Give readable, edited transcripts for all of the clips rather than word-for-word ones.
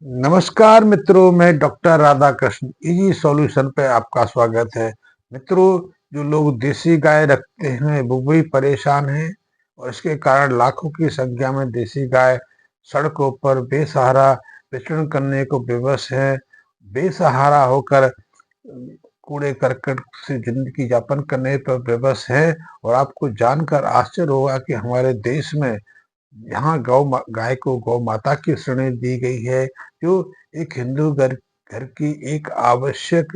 नमस्कार मित्रों, मैं डॉक्टर राधाकृष्ण इजी सॉल्यूशन पे आपका स्वागत है। मित्रों, जो लोग देसी गाय रखते हैं वो भी परेशान हैं और इसके कारण लाखों की संख्या में देसी गाय सड़कों पर बेसहारा विचरण करने को विवश है। बेसहारा होकर कूड़े करकट से जिंदगी यापन करने पर विवश है। और आपको जानकर आश्चर्य होगा कि हमारे देश में यहाँ गाय को गौ माता की श्रेणी दी गई है, जो एक हिंदू घर घर की एक आवश्यक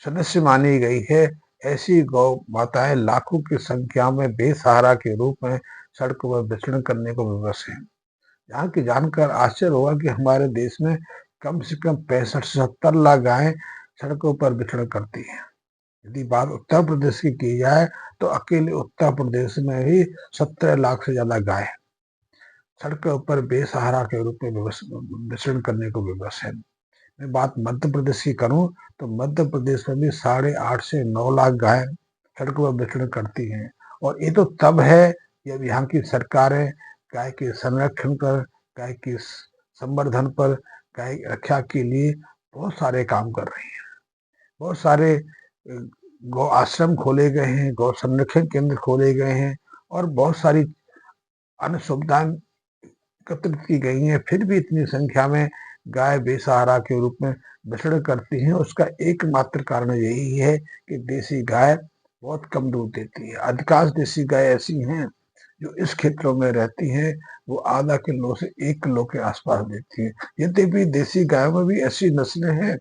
सदस्य मानी गई है। ऐसी गौ माताएं लाखों की संख्या में बेसहारा के रूप में सड़कों पर विचरण करने को विवश हैं। यहाँ की जानकर आश्चर्य होगा कि हमारे देश में कम से कम 65 से 70 लाख गायें सड़कों पर विचरण करती हैं। यदि बात उत्तर प्रदेश की जाए तो अकेले उत्तर प्रदेश में ही 17 लाख से ज्यादा गाय सड़कों पर बेसहारा के रूप में विचरण करने को विवश है। मैं बात मध्य प्रदेश की करूं तो मध्य प्रदेश में भी 8.5 से 9 लाख गाय सड़कों पर विचरण करती हैं। और ये तो तब है जब यहाँ की सरकारें गाय के संरक्षण पर, गाय के संवर्धन पर, गाय रक्षा के लिए बहुत सारे काम कर रही है। बहुत सारे गौ आश्रम खोले गए हैं, गौ संरक्षण केंद्र खोले गए हैं और बहुत सारी अन्य सुविधाएं एकत्रित की गई हैं। फिर भी इतनी संख्या में गाय बेसहारा के रूप में विचरण करती हैं। उसका एकमात्र कारण यही है कि देसी गाय बहुत कम दूध देती है। अधिकांश देसी गाय ऐसी हैं जो इस क्षेत्रों में रहती हैं, वो आधा किलो से 1 किलो के आसपास देती है। यद्यपि देसी गायों में भी ऐसी नस्लें हैं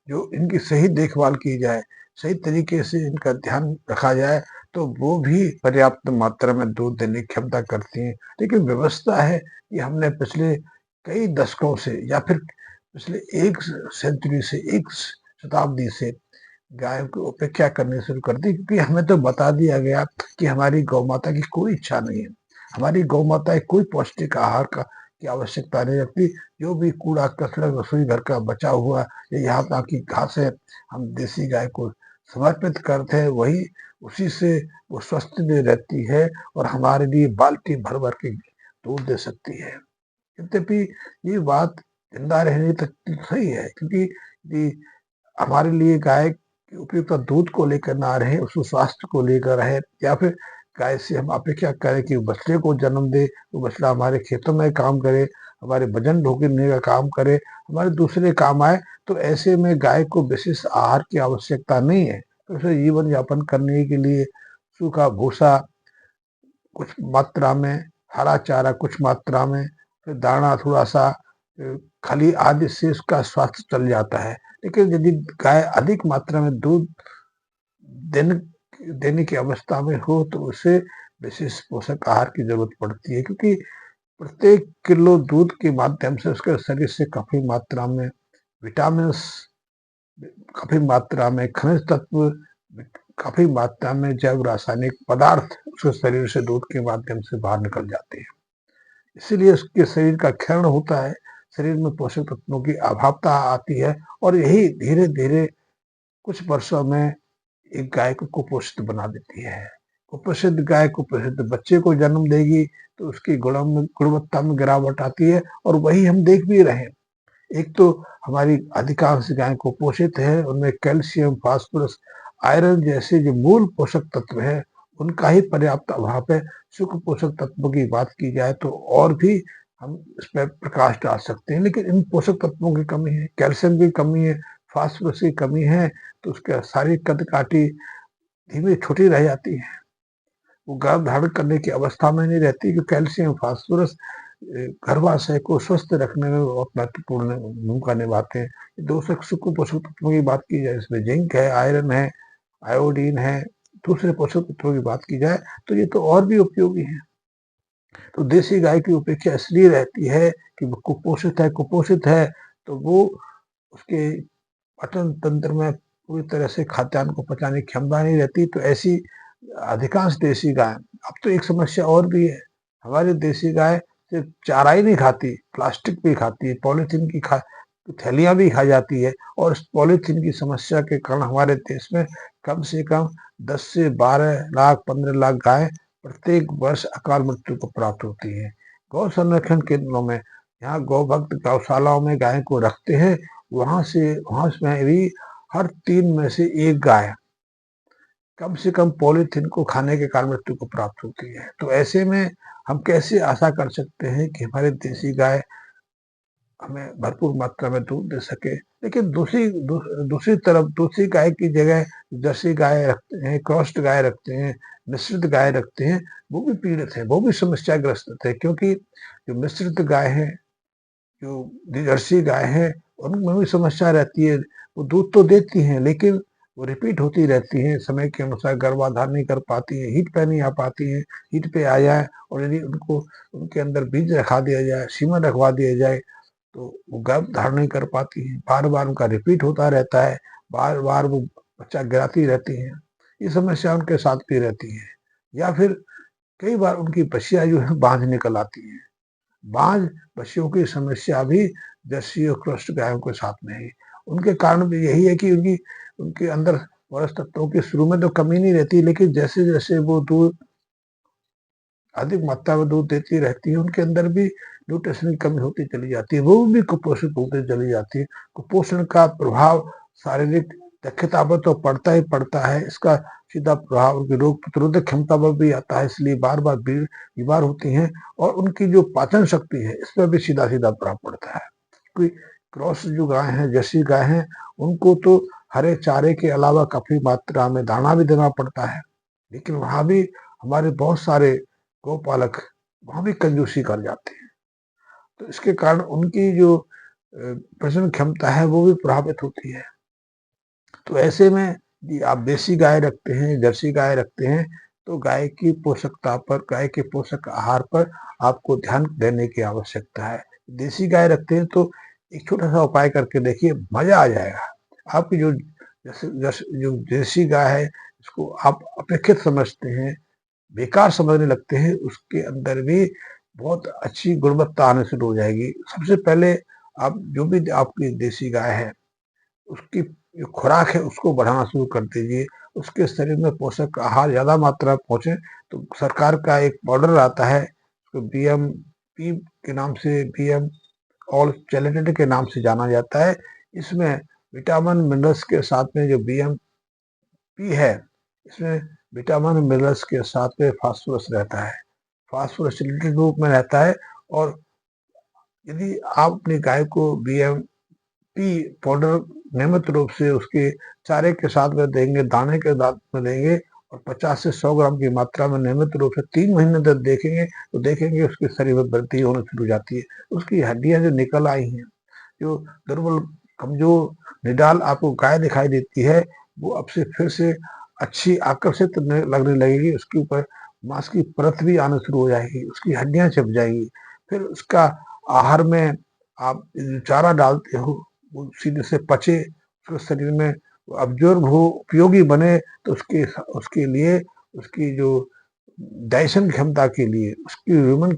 जो इनकी सही देखभाल की जाए, सही तरीके से इनका ध्यान रखा जाए तो वो भी पर्याप्त मात्रा में दूध देने की क्षमता करती हैं। लेकिन व्यवस्था है कि हमने पिछले कई दशकों से या फिर पिछले एक सेंचुरी से, एक शताब्दी से गाय की उपेक्षा करनी शुरू कर दी, क्योंकि हमें तो बता दिया गया कि हमारी गौ माता की कोई इच्छा नहीं है। हमारी गौ माता कोई पौष्टिक आहार का की आवश्यकता नहीं रखती। जो भी कूड़ा कचरा रसोई घर का बचा हुआ या यहाँ तक की घास है, हम देसी गाय को समर्पित करते हैं। वही उसी से वो स्वस्थ भी रहती है और हमारे लिए बाल्टी भर भर के दूध दे सकती है। यद्यपि ये बात जिंदा रहने तक सही है, क्योंकि ये हमारे लिए गाय के उपयुक्त दूध को लेकर ना रहे, उसके स्वास्थ्य को लेकर रहे, या फिर गाय से हम अपेक्षा करें कि बछड़े को जन्म दे, वो बछड़ा हमारे खेतों में काम करे, हमारे वजन ढोने का काम करे, हमारे दूसरे काम आए, तो ऐसे में गाय को विशेष आहार की आवश्यकता नहीं है। तो उसे जीवन यापन करने के लिए सूखा भूसा कुछ मात्रा में, हरा चारा कुछ मात्रा में, फिर दाना थोड़ा सा, खली आदि से उसका स्वास्थ्य चल जाता है। लेकिन यदि गाय अधिक मात्रा में दूध देने देने की अवस्था में हो तो उसे विशेष पोषक आहार की जरूरत पड़ती है, क्योंकि प्रत्येक किलो दूध के माध्यम से उसके शरीर से काफी मात्रा में विटामिन, काफी मात्रा में खनिज तत्व, काफी मात्रा में जैव रासायनिक पदार्थ उसके शरीर से दूध के माध्यम से बाहर निकल जाते हैं। इसीलिए उसके शरीर का क्षरण होता है, शरीर में पोषक तत्वों की अभावता आती है और यही धीरे धीरे कुछ वर्षों में एक गाय को कुपोषित बना देती है। कुपोषित गाय कुपोषित बच्चे को जन्म देगी तो उसकी गुणवत्ता में गिरावट आती है। और वही हम देख भी रहे हैं। एक तो हमारी अधिकांश गाय कुपोषित है, उनमें कैल्शियम, फास्फोरस, आयरन जैसे जो मूल पोषक तत्व है उनका ही पर्याप्त अभाव है। सूक्ष्म पोषक तत्वों की बात की जाए तो और भी हम इस पर प्रकाश डाल सकते हैं, लेकिन इन पोषक तत्वों की कमी है, कैल्शियम की कमी है, फास्फोरस की कमी है, तो उसके शारीरिक कद काठी धीमे छोटी रह जाती है। वो गर्भ धारण करने की अवस्था में नहीं रहती, कि कैल्शियम फास्फोरस गर्भाशय को स्वस्थ रखने में बहुत महत्वपूर्ण भूमिका निभाते हैं। दो सूक्ष्म पोषक तत्वों की बात की जाए, इसमें जिंक है, आयरन है, आयोडीन है। दूसरे पोषक तत्वों की बात की जाए तो ये तो और भी उपयोगी है। तो देसी गाय की उपेक्षा इसलिए रहती है कि वो कुपोषित है तो वो उसके पाचन तंत्र में पूरी तरह से खाद्यान्न को पचाने की क्षमता नहीं रहती। तो ऐसी अधिकांश देसी गाय, अब तो एक समस्या और भी है, हमारी देसी गाय सिर्फ चारा ही नहीं खाती, प्लास्टिक भी खाती है, पॉलीथीन की थैलियां भी खा जाती है। और इस पॉलीथीन की समस्या के कारण हमारे देश में कम से कम 10 से 12 लाख, 15 लाख गाय प्रत्येक वर्ष अकाल मृत्यु को प्राप्त होती है। गौ संरक्षण केंद्रों में यहाँ गौ भक्त गौशालाओं में गाय को रखते हैं, वहां में भी हर 3 में से 1 गाय कम से कम पॉलीथीन को खाने के कारण मृत्यु को प्राप्त होती है। तो ऐसे में हम कैसे आशा कर सकते हैं कि हमारी देसी गाय हमें भरपूर मात्रा में दूध दे सके। लेकिन दूसरी तरफ दूसरी गाय की जगह जर्सी गाय रखते हैं, क्रॉस्ड गाय रखते हैं, मिश्रित गाय रखते हैं, वो भी पीड़ित है, वो भी समस्याग्रस्त है, क्योंकि जो मिश्रित गाय है, जो जर्सी गाय है, उनमें भी समस्या रहती है। वो दूध तो देती हैं, लेकिन वो रिपीट होती रहती हैं, समय के अनुसार गर्भाधान नहीं कर पाती है, हीट पे नहीं आ पाती है। हीट पे आ जाए और यदि उनको उनके अंदर बीज रखा दिया जाए, सीमन रखवा दिया जाए, तो वो गर्भ धारण नहीं कर पाती हैं, बार बार उनका रिपीट होता रहता है, बार बार वो बच्चा गिराती रहती हैं। ये समस्या उनके साथ भी रहती है। या फिर कई बार उनकी बछिया जो है बांझ निकल आती है। बांझ बछियों की समस्या भी जर्सी और क्रॉस्ड गायों के साथ में है। उनके कारण भी यही है कि उनके अंदर पोषक तत्वों की शुरू में तो कमी नहीं रहती, लेकिन जैसे जैसे वो दूध अधिक मात्रा में दूध देती रहती है, उनके अंदर भी न्यूट्रिशन की कमी होती चली जाती है, वो भी कुपोषित होती चली जाती है। कुपोषण का प्रभाव शारीरिक दक्षता पर तो पड़ता ही पड़ता है, इसका सीधा प्रभाव उनकी रोग प्रतिरोधक क्षमता पर भी आता है, इसलिए बार बार बीमार होती हैं। और उनकी जो पाचन शक्ति है, इस पर भी सीधा सीधा प्रभाव पड़ता है। क्योंकि क्रॉस जो गाय है, जर्सी गाय है, उनको तो हरे चारे के अलावा काफी मात्रा में दाना भी देना पड़ता है, लेकिन वहां भी हमारे बहुत सारे गौपालक वहां भी कंजूसी कर जाते हैं। तो इसके कारण उनकी जो प्रजनन क्षमता है वो भी प्रभावित होती है। तो ऐसे में यदि आप देसी गाय रखते हैं, जर्सी गाय रखते हैं, तो गाय की पोषकता पर, गाय के पोषक आहार पर आपको ध्यान देने की आवश्यकता है। देसी गाय रखते हैं तो एक छोटा सा उपाय करके देखिए, मजा आ जाएगा। आपकी जो देसी गाय है, इसको आप अपेक्षित समझते हैं, बेकार समझने लगते हैं, उसके अंदर भी बहुत अच्छी गुणवत्ता आने शुरू हो जाएगी। सबसे पहले आप जो भी आपकी देसी गाय है, उसकी जो खुराक है उसको बढ़ाना शुरू कर दीजिए। उसके शरीर में पोषक आहार ज्यादा मात्रा में पहुंचे तो सरकार का एक पाउडर आता है, उसको BMP के नाम से, BM ऑल चैलेंटेड के नाम से जाना जाता है। इसमें विटामिन मिनरल्स के साथ में जो BMP है, इसमें विटामिन मिनरल्स के साथ में फास्फोरस रहता है, फास्फोरस चिल्लेटेड रूप में रहता है। और यदि आप अपनी गाय को BMP पाउडर नियमित रूप से उसके चारे के साथ में देंगे, दाने के साथ में देंगे, और 50 से 100 ग्राम की मात्रा में नियमित रूप से 3 महीने तक देखेंगे, तो देखेंगे उसके शरीर में वृद्धि होने शुरू हो जाती है। उसकी हड्डियां जो निकल आई हैं, जो दुर्बल कमजोर निडाल आपको गाय दिखाई देती है, वो अब से फिर से अच्छी आकर्षित लगने लगेगी। उसके ऊपर मांस की परत भी आना शुरू हो जाएगी, उसकी हड्डियां छिप जाएंगी। फिर उसका आहार में आप जो चारा डालते हो वो सीधे से पचे, उसके शरीर में अब्जॉर्ब हो, उपयोगी बने, तो उसके उसके लिए उसकी जो डाइजेशन क्षमता के लिए, उसकी ह्यूमन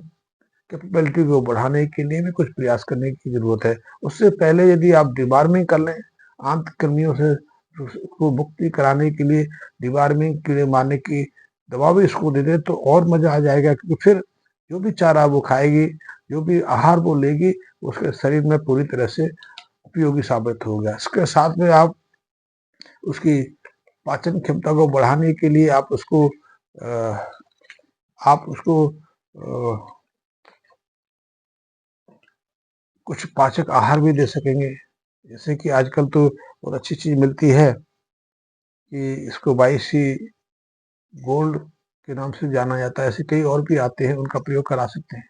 कैपेबिलिटी को बढ़ाने के लिए भी कुछ प्रयास करने की जरूरत है। उससे पहले यदि आप डिवार्मिंग कर लें, आंत कृमियों से उसको मुक्ति कराने के लिए डिवार्मिंग, कीड़े मारने की दवा भी इसको दे दे, तो और मजा आ जाएगा। क्योंकि फिर जो भी चारा वो खाएगी, जो भी आहार वो लेगी, उसके शरीर में पूरी तरह से उपयोगी साबित होगा। इसके साथ में आप उसकी पाचन क्षमता को बढ़ाने के लिए आप उसको कुछ पाचक आहार भी दे सकेंगे। जैसे कि आजकल तो बहुत अच्छी चीज मिलती है कि इसको बाईसी गोल्ड के नाम से जाना जाता है, ऐसे कई और भी आते हैं, उनका प्रयोग करा सकते हैं।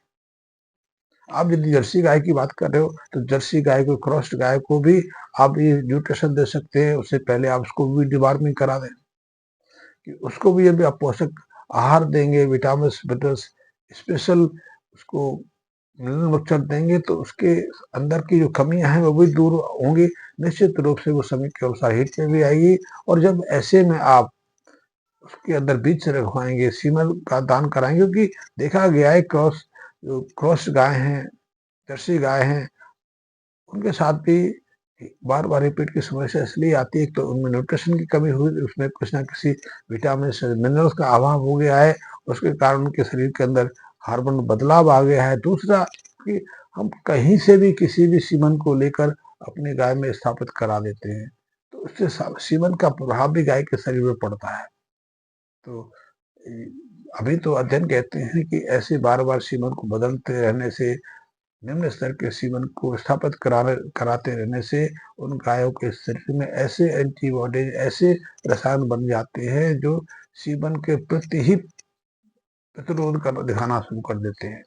आप यदि जर्सी गाय की बात कर रहे हो, तो जर्सी गाय को, क्रॉस्ड गाय को भी आप ये न्यूट्रिशन दे सकते हैं। उससे पहले आप उसको भी डिवार्मिंग करा दें, कि उसको भी यदि आप पोषक आहार देंगे, विटामिन मिनरल्स स्पेशल उसको मिनरल मिक्सचर देंगे, तो उसके अंदर की जो कमियां हैं वो भी दूर होंगी। निश्चित रूप से वो समय के अनुसार हिट में भी आएगी। और जब ऐसे में आप उसके अंदर बीज से रखवाएंगे, सीमन का दान कराएंगे, क्योंकि देखा गया है क्रॉस गाय हैं, जर्सी गाय हैं, उनके साथ भी बार बार रिपीट की समस्या इसलिए आती है, तो उनमें न्यूट्रिशन की कमी हुई, उसमें कुछ ना किसी विटामिन मिनरल्स का अभाव हो गया है, उसके कारण उनके शरीर के अंदर हार्मोन बदलाव आ गया है। दूसरा कि हम कहीं से भी किसी भी सीमन को लेकर अपनी गाय में स्थापित करा देते हैं, तो उससे सीमन का प्रभाव भी गाय के शरीर में पड़ता है। तो अभी तो अध्ययन कहते हैं कि ऐसे बार बार सीमन को बदलते रहने से, निम्न स्तर के सीमन को स्थापित कराते रहने से उन गायों के शरीर में ऐसे एंटीबॉडी, ऐसे रसायन बन जाते हैं जो सीमन के प्रति ही प्रतिरोध कर दिखाना शुरू कर देते हैं,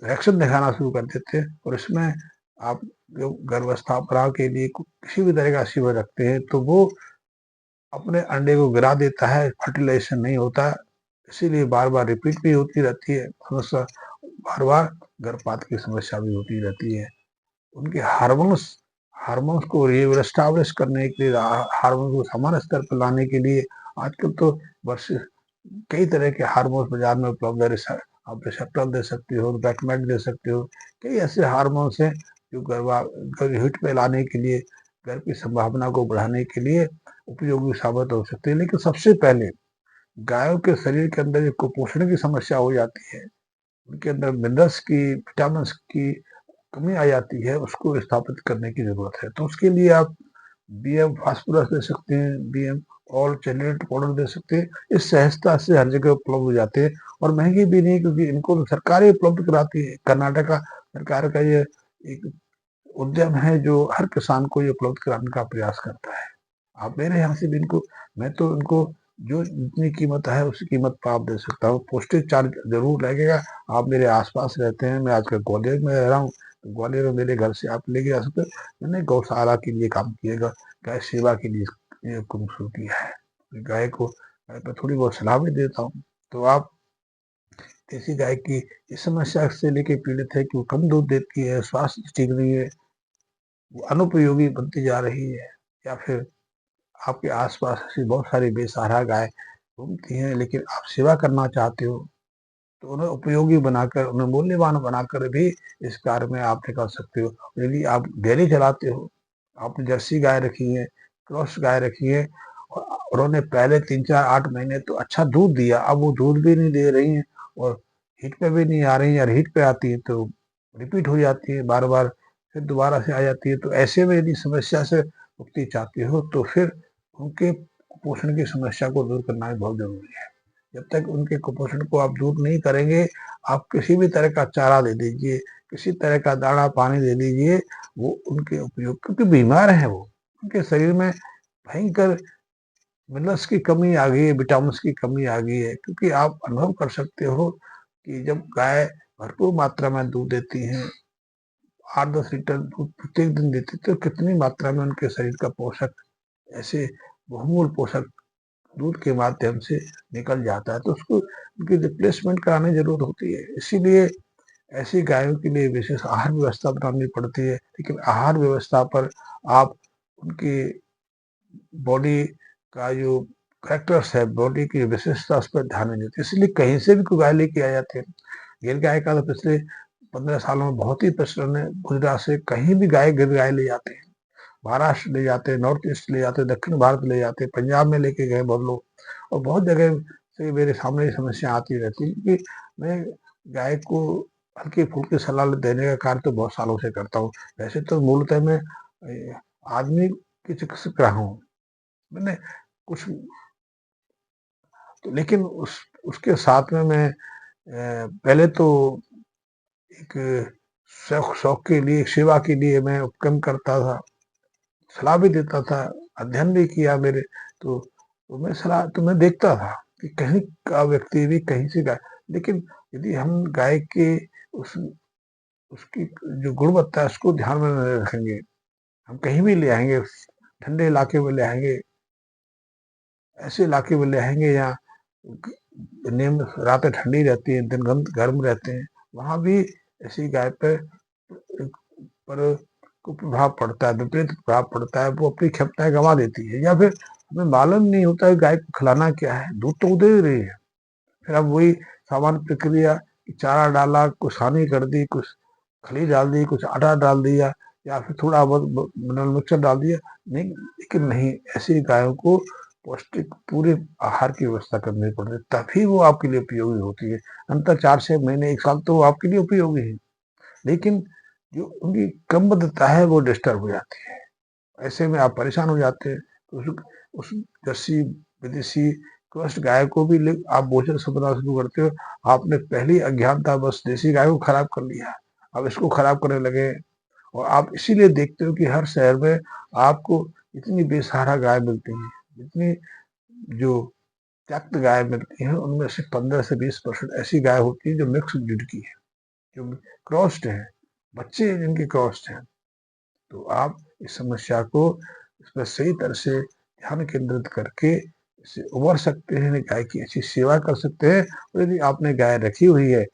रिएक्शन दिखाना शुरू कर देते हैं। और इसमें आप जो गर्भस्थापना के लिए किसी भी तरह का सीमन रखते हैं तो वो अपने अंडे को गिरा देता है, फर्टिलाइजेशन नहीं होता, इसीलिए बार बार रिपीट भी होती रहती है समस्या, बार बार गर्भपात की समस्या भी होती रहती है। उनके हार्मोन्स हार्मोन्स को रिएस्टैब्लिश करने के लिए, हार्मोन को सामान्य स्तर पर लाने के लिए आजकल तो वर्ष कई तरह के हार्मोन्स बाजार में उपलब्ध है। आप रिसेप्टल दे सकते हो, बैकमेट दे सकते हो, कई ऐसे हार्मोन्स हैं जो हिट पे लाने के लिए, गर्भ की संभावना को बढ़ाने के लिए उपयोगी साबित हो सकते हैं। लेकिन सबसे पहले गायों के शरीर के अंदर जो कुपोषण की समस्या हो जाती है, उनके अंदर मिनरल्स की, विटामिन की कमी आ जाती है, उसको स्थापित करने की जरूरत है। तो उसके लिए आप बीएम फास्फोरस दे सकते हैं, बीएम ऑल चैलेट पाउडर दे सकते हैं। इस सहजता से हर जगह उपलब्ध हो जाते हैं और महंगे भी नहीं, क्योंकि इनको तो सरकार ही उपलब्ध कराती है। कर्नाटका सरकार का ये एक उद्यम है जो हर किसान को ये उपलब्ध कराने का प्रयास करता है। आप मेरे यहाँ से भी इनको, मैं तो इनको जो जितनी कीमत है उस कीमत पर आप दे सकता हूँ। पोस्टेज चार्ज जरूर लगेगा। आप मेरे आसपास रहते हैं, मैं आजकल ग्वालियर में रह रहा हूँ, तो ग्वालियर में मेरे घर से आप लेके जा सकते हैं। मैंने गौशाला के लिए काम किएगा, गाय सेवा के लिए ये काम शुरू किया है। गाय पर थोड़ी बहुत सलाह भी देता हूँ। तो आप देसी गाय की इस समस्या से लेके पीड़ित है कि वो कम दूध देती है, स्वास्थ्य ठीक नहीं है, वो अनुपयोगी बनती जा रही है, या फिर आपके आसपास ऐसी बहुत सारी बेसहारा गाय घूमती हैं, लेकिन आप सेवा करना चाहते हो, तो उन्हें उपयोगी बनाकर, उन्हें मूल्यवान बनाकर भी इस कार्य में आप निकल सकते हो। यदि आप डेयरी चलाते हो, आपने जर्सी गाय रखी है, क्रॉस गाय रखी है, और उन्होंने पहले 3, 4, 8 महीने तो अच्छा दूध दिया, अब वो दूध भी नहीं दे रही हैं और हीट पे भी नहीं आ रही हैं, और हीट पे आती है तो रिपीट हो जाती है बार बार, फिर दोबारा से आ जाती है। तो ऐसे में यदि समस्या से मुक्ति चाहते हो तो फिर उनके कुपोषण की समस्या को दूर करना भी बहुत जरूरी है। जब तक उनके कुपोषण को आप दूर नहीं करेंगे, आप किसी भी तरह का चारा दे दीजिए, किसी तरह का दाना पानी दे दीजिए, वो उनके उपयोग, क्योंकि बीमार है वो, उनके शरीर में भयंकर मिनरल्स की कमी आ गई है, विटामिन की कमी आ गई है। क्योंकि आप अनुभव कर सकते हो कि जब गाय भरपूर मात्रा में दूध देती हैं, 8, 10 लीटर दूध प्रत्येक दिन देती है, तो कितनी मात्रा में उनके शरीर का पोषक, ऐसे बहुमूल पोषक दूध के माध्यम से निकल जाता है, तो उसको उनकी रिप्लेसमेंट कराने की जरूरत होती है। इसीलिए ऐसी गायों के लिए विशेष आहार व्यवस्था बनानी पड़ती है। लेकिन आहार व्यवस्था पर आप उनकी बॉडी का जो करेक्टर्स है, बॉडी की विशेषता, उस पर ध्यान नहीं देते, इसलिए कहीं से भी कोई गाय लेके आ जाते हैं। गिर गाय का तो पिछले 15 सालों में बहुत ही प्रचलन है। गुजरात से कहीं भी गिर गाय ले जाते हैं, महाराष्ट्र ले जाते हैं, नॉर्थ ईस्ट ले जाते हैं, दक्षिण भारत ले जाते हैं, पंजाब में लेके गए बहुत लोग, और बहुत जगह से मेरे सामने ये समस्या आती रहती है। क्योंकि मैं गाय को हल्की फुल्की सलाह देने का कार्य तो बहुत सालों से करता हूँ। वैसे तो मूलतः मैं आदमी की चिकित्सक रहा हूँ, मैंने कुछ, तो लेकिन उसके साथ में मैं पहले तो एक शौक शौक के लिए, सेवा के लिए मैं उपक्रम करता था, सलाह भी देता था, अध्ययन भी किया मेरे, तो मैं सलाह तो मैं देखता था कि कहीं का व्यक्ति भी कहीं से गाय, लेकिन यदि हम गाय के उस उसकी जो गुणवत्ता है उसको ध्यान में नहीं रखेंगे, हम कहीं भी ले आएंगे, ठंडे इलाके में ले आएंगे, ऐसे इलाके में ले आएंगे यहाँ नियम रातें ठंडी रहती है, दिन गर्म रहते हैं, वहां भी ऐसी गाय पर को प्रभाव पड़ता है, विपरीत प्रभाव पड़ता है, वो अपनी क्षमताएं गंवा देती है, या फिर हमें मालूम नहीं होता है गाय को खिलाना क्या है, दूध तो दे रही है, फिर अब वही सामान्य प्रक्रिया, चारा डाला, कुछ हानि कर दी, कुछ खली डाल दी, कुछ आटा डाल दिया, या फिर थोड़ा बहुत मिनरल मिक्सर डाल दिया, नहीं, लेकिन नहीं, ऐसी गायों को पौष्टिक पूरे आहार की व्यवस्था करनी पड़ती है, तभी वो आपके लिए उपयोगी होती है। अंतर 4, 6 महीने, 1 साल तो वो आपके लिए उपयोगी है। लेकिन जो उनकी क्रमबद्धता है वो डिस्टर्ब हो जाती है। ऐसे में आप परेशान हो जाते हैं। तो उस जर्सी विदेशी क्रॉस्ड गाय को भी आप बोझल समझना शुरू करते हो। आपने पहली अज्ञानतावश देसी गाय को खराब कर लिया, अब इसको खराब करने लगे। और आप इसीलिए देखते हो कि हर शहर में आपको इतनी बेसहारा गाय मिलती हैं, इतनी जो त्यक्त गाय मिलती हैं, उनमें से 15 से 20% ऐसी गाय होती है जो मिक्स ब्रीड की है, जो क्रॉस्ड है, बच्चे जिनके क्रॉस्ड हैं। तो आप इस समस्या को इस पर सही तरह से ध्यान केंद्रित करके इससे उबर सकते हैं, गाय की अच्छी सेवा कर सकते हैं। और यदि आपने गाय रखी हुई है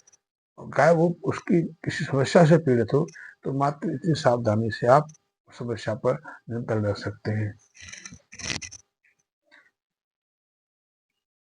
और गाय वो उसकी किसी समस्या से पीड़ित हो, तो मात्र इतनी सावधानी से आप समस्या पर नियंत्रण रख सकते हैं।